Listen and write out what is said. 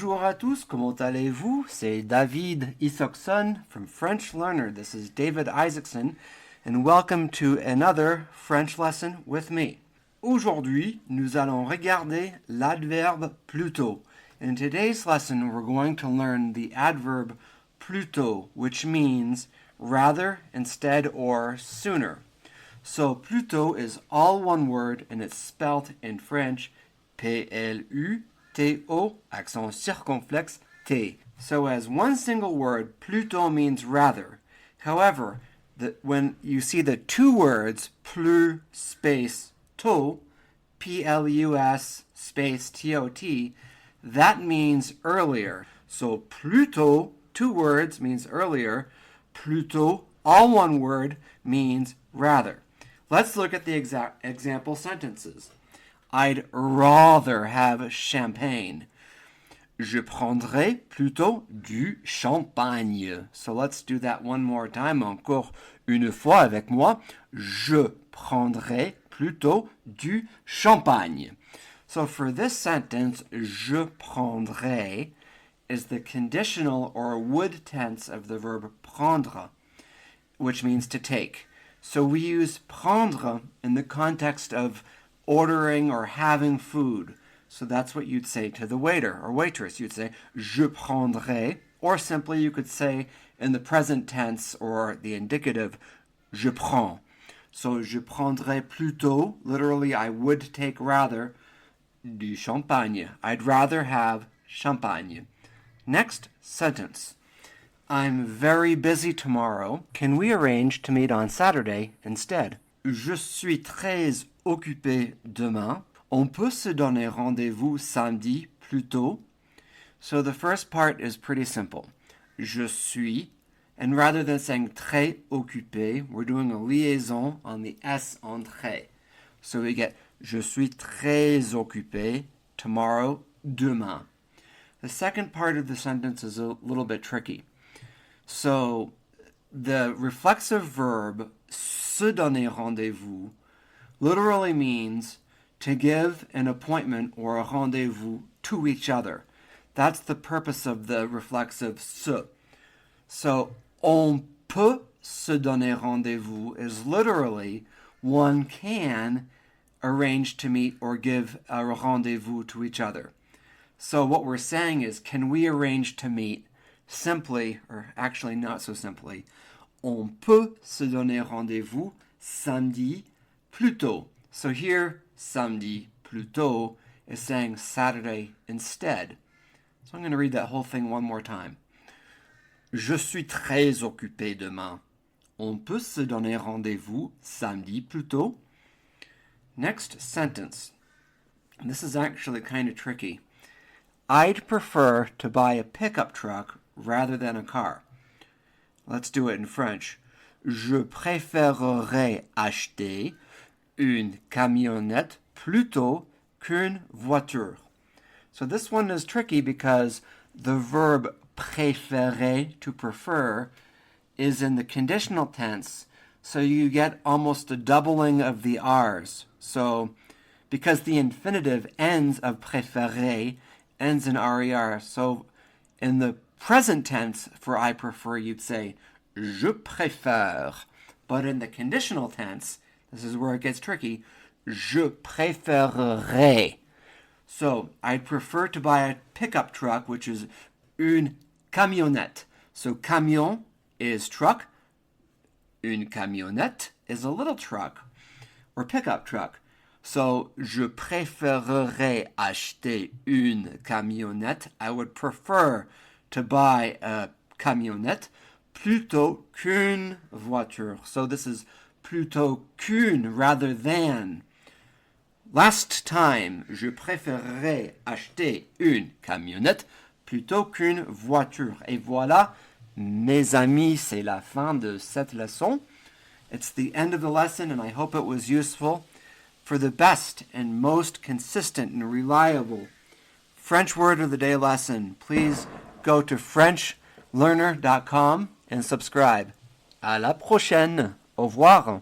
Bonjour à tous, comment allez-vous? C'est David Isaacson from FrenchLearner. This is David Isaacson, and welcome to another French lesson with me. Aujourd'hui, nous allons regarder l'adverbe plutôt. In today's lesson, we're going to learn the adverb plutôt, which means rather, instead, or sooner. So plutôt is all one word, and it's spelt in French P-L-U-T-O, accent circonflexe, T. So as one single word, plutôt means rather. However, when you see the two words, plus space tôt, P-L-U-S space T-O-T, that means earlier. So plutôt, two words, means earlier. Plutôt, all one word, means rather. Let's look at the example sentences. I'd rather have champagne. Je prendrai plutôt du champagne. So let's do that one more time. Encore une fois avec moi. Je prendrai plutôt du champagne. So for this sentence, je prendrai is the conditional or would tense of the verb prendre, which means to take. So we use prendre in the context of ordering or having food. So that's what you'd say to the waiter or waitress. You'd say, je prendrai, or simply you could say in the present tense or the indicative, je prends. So je prendrai plutôt, literally I would take rather, du champagne. I'd rather have champagne. Next sentence. I'm very busy tomorrow. Can we arrange to meet on Saturday instead? Je suis très occupé demain. On peut se donner rendez-vous samedi plutôt. So the first part is pretty simple. Je suis, and rather than saying très occupé, we're doing a liaison on the S en très. So we get je suis très occupé tomorrow, demain. The second part of the sentence is a little bit tricky. So the reflexive verb se donner rendez-vous literally means to give an appointment or a rendezvous to each other. That's the purpose of the reflexive se. So on peut se donner rendez-vous is literally one can arrange to meet or give a rendezvous to each other. So what we're saying is, can we arrange to meet? Simply, or actually not so simply, on peut se donner rendez-vous samedi plutôt. So here, samedi plutôt is saying Saturday instead. So I'm going to read that whole thing one more time. Je suis très occupé demain. On peut se donner rendez-vous samedi plutôt. Next sentence. This is actually kind of tricky. I'd prefer to buy a pickup truck rather than a car. Let's do it in French. Je préférerais acheter une camionnette plutôt qu'une voiture. So this one is tricky because the verb préférer, to prefer, is in the conditional tense, so you get almost a doubling of the R's. So because the infinitive ends of préférer ends in RER, so in the present tense for I prefer, you'd say je préfère. But in the conditional tense, this is where it gets tricky, je préférerais. So I'd prefer to buy a pickup truck, which is une camionnette. So camion is truck. Une camionnette is a little truck or pickup truck. So, je préférerais acheter une camionnette. I would prefer to buy a camionnette plutôt qu'une voiture. So this is plutôt qu'une rather than. Last time, je préférerais acheter une camionnette plutôt qu'une voiture. Et voilà, mes amis, c'est la fin de cette leçon. It's the end of the lesson, and I hope it was useful. For the best and most consistent and reliable French Word of the Day lesson, please go to FrenchLearner.com and subscribe. À la prochaine. Au revoir.